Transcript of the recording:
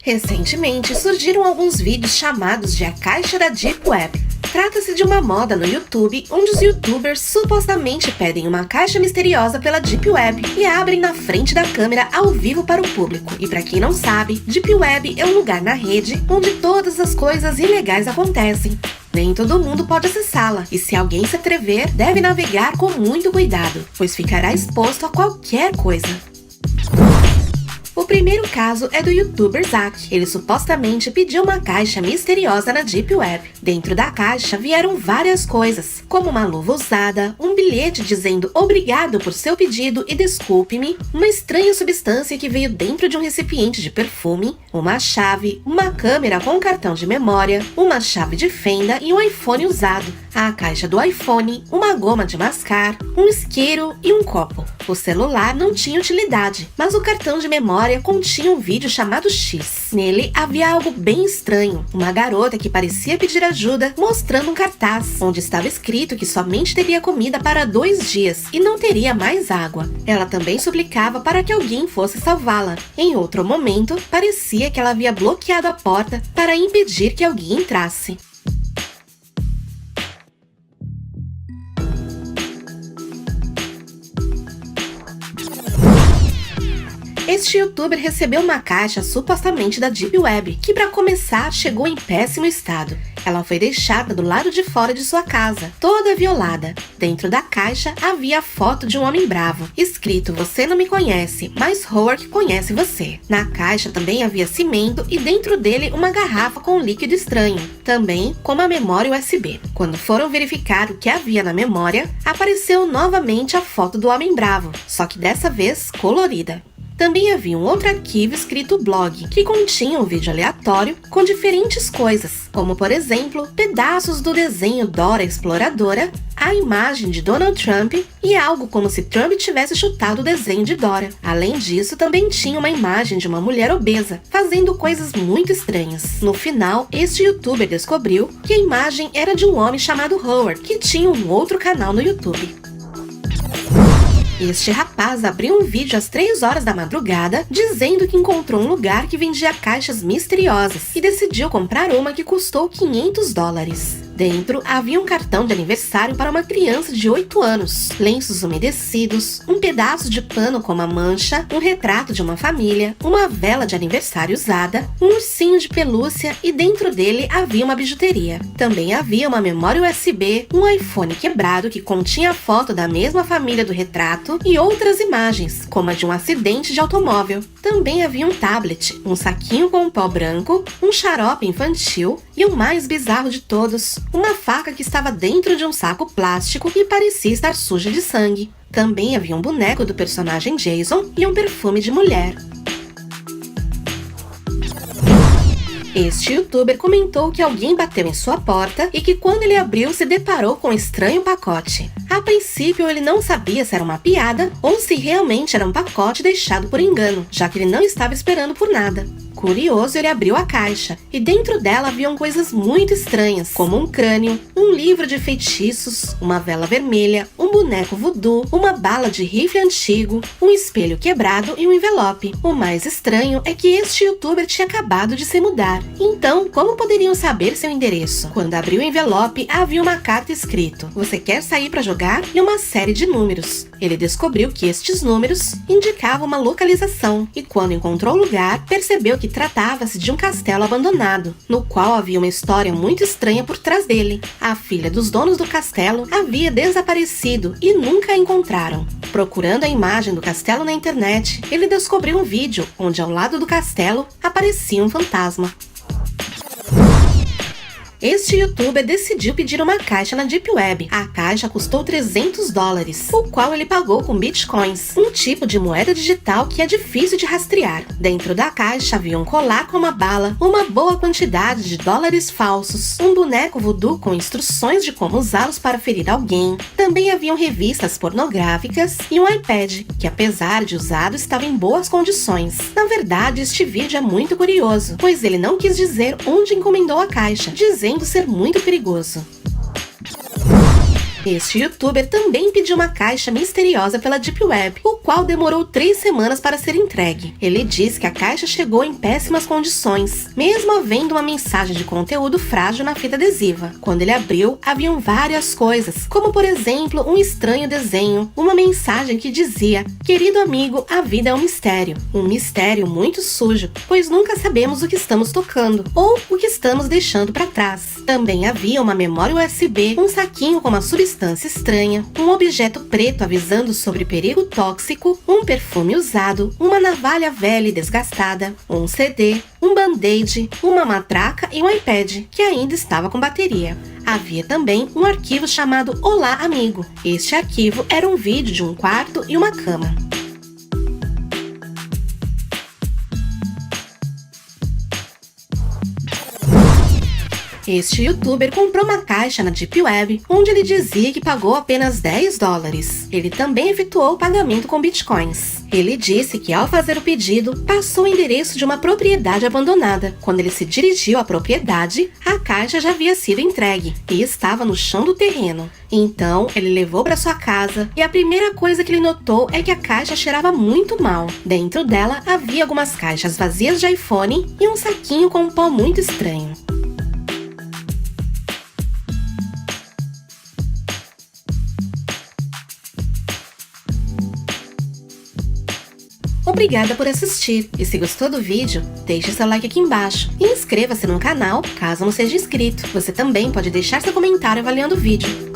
Recentemente, surgiram alguns vídeos chamados de A Caixa da Deep Web. Trata-se de uma moda no YouTube, onde os youtubers supostamente pedem uma caixa misteriosa pela Deep Web e abrem na frente da câmera ao vivo para o público. E para quem não sabe, Deep Web é um lugar na rede onde todas as coisas ilegais acontecem. Nem todo mundo pode acessá-la, e se alguém se atrever, deve navegar com muito cuidado, pois ficará exposto a qualquer coisa. O primeiro caso é do youtuber Zack. Ele supostamente pediu uma caixa misteriosa na Deep Web. Dentro da caixa vieram várias coisas, como uma luva usada, um bilhete dizendo obrigado por seu pedido e desculpe-me, uma estranha substância que veio dentro de um recipiente de perfume, uma chave, uma câmera com cartão de memória, uma chave de fenda e um iPhone usado, a caixa do iPhone, uma goma de mascar, um isqueiro e um copo. O celular não tinha utilidade, mas o cartão de memória continha um vídeo chamado X. Nele havia algo bem estranho, uma garota que parecia pedir ajuda, mostrando um cartaz, onde estava escrito que somente teria comida para 2 dias e não teria mais água. Ela também suplicava para que alguém fosse salvá-la. Em outro momento, parecia que ela havia bloqueado a porta para impedir que alguém entrasse. Este youtuber recebeu uma caixa supostamente da Deep Web, que para começar chegou em péssimo estado. Ela foi deixada do lado de fora de sua casa, toda violada. Dentro da caixa havia a foto de um homem bravo, escrito "Você não me conhece, mas Howard conhece você". Na caixa também havia cimento e dentro dele uma garrafa com um líquido estranho, também com uma memória USB. Quando foram verificar o que havia na memória, apareceu novamente a foto do homem bravo, só que dessa vez colorida. Também havia um outro arquivo escrito blog, que continha um vídeo aleatório com diferentes coisas, como por exemplo, pedaços do desenho Dora Exploradora, a imagem de Donald Trump e algo como se Trump tivesse chutado o desenho de Dora. Além disso, também tinha uma imagem de uma mulher obesa, fazendo coisas muito estranhas. No final, este youtuber descobriu que a imagem era de um homem chamado Howard, que tinha um outro canal no YouTube. Este rapaz abriu um vídeo às 3 horas da madrugada dizendo que encontrou um lugar que vendia caixas misteriosas e decidiu comprar uma que custou $500. Dentro havia um cartão de aniversário para uma criança de 8 anos, lenços umedecidos, um pedaço de pano com uma mancha, um retrato de uma família, uma vela de aniversário usada, um ursinho de pelúcia e dentro dele havia uma bijuteria. Também havia uma memória USB, um iPhone quebrado que continha a foto da mesma família do retrato e outras imagens, como a de um acidente de automóvel. Também havia um tablet, um saquinho com um pó branco, um xarope infantil e o mais bizarro de todos, uma faca que estava dentro de um saco plástico e parecia estar suja de sangue. Também havia um boneco do personagem Jason e um perfume de mulher. Este youtuber comentou que alguém bateu em sua porta e que quando ele abriu se deparou com um estranho pacote. A princípio ele não sabia se era uma piada ou se realmente era um pacote deixado por engano, já que ele não estava esperando por nada. Curioso, ele abriu a caixa e dentro dela haviam coisas muito estranhas, como um crânio, um livro de feitiços, uma vela vermelha, um boneco voodoo, uma bala de rifle antigo, um espelho quebrado e um envelope. O mais estranho é que este youtuber tinha acabado de se mudar. Então, como poderiam saber seu endereço? Quando abriu o envelope, havia uma carta escrito "Você quer sair para jogar?" e uma série de números. Ele descobriu que estes números indicavam uma localização e quando encontrou o lugar, percebeu que tratava-se de um castelo abandonado, no qual havia uma história muito estranha por trás dele. A filha dos donos do castelo havia desaparecido e nunca a encontraram. Procurando a imagem do castelo na internet, ele descobriu um vídeo onde ao lado do castelo aparecia um fantasma. Este youtuber decidiu pedir uma caixa na Deep Web. A caixa custou $300, o qual ele pagou com bitcoins, um tipo de moeda digital que é difícil de rastrear. Dentro da caixa havia um colar com uma bala, uma boa quantidade de dólares falsos, um boneco voodoo com instruções de como usá-los para ferir alguém. Também haviam revistas pornográficas e um iPad, que apesar de usado estava em boas condições. Na verdade, este vídeo é muito curioso, pois ele não quis dizer onde encomendou a caixa, dizendo ser muito perigoso. Este youtuber também pediu uma caixa misteriosa pela Deep Web, o qual demorou 3 semanas para ser entregue. Ele disse que a caixa chegou em péssimas condições, mesmo havendo uma mensagem de conteúdo frágil na fita adesiva. Quando ele abriu, haviam várias coisas, como por exemplo, um estranho desenho, uma mensagem que dizia: "Querido amigo, a vida é um mistério muito sujo, pois nunca sabemos o que estamos tocando, ou o que estamos deixando para trás." Também havia uma memória USB, um saquinho com uma substância estranha, um objeto preto avisando sobre perigo tóxico, um perfume usado, uma navalha velha e desgastada, um CD, um band-aid, uma matraca e um iPad, que ainda estava com bateria. Havia também um arquivo chamado Olá Amigo. Este arquivo era um vídeo de um quarto e uma cama. Este youtuber comprou uma caixa na Deep Web, onde ele dizia que pagou apenas $10. Ele também efetuou o pagamento com bitcoins. Ele disse que ao fazer o pedido, passou o endereço de uma propriedade abandonada. Quando ele se dirigiu à propriedade, a caixa já havia sido entregue e estava no chão do terreno. Então, ele levou para sua casa e a primeira coisa que ele notou é que a caixa cheirava muito mal. Dentro dela havia algumas caixas vazias de iPhone e um saquinho com um pó muito estranho. Obrigada por assistir, e se gostou do vídeo, deixe seu like aqui embaixo e inscreva-se no canal caso não seja inscrito. Você também pode deixar seu comentário avaliando o vídeo.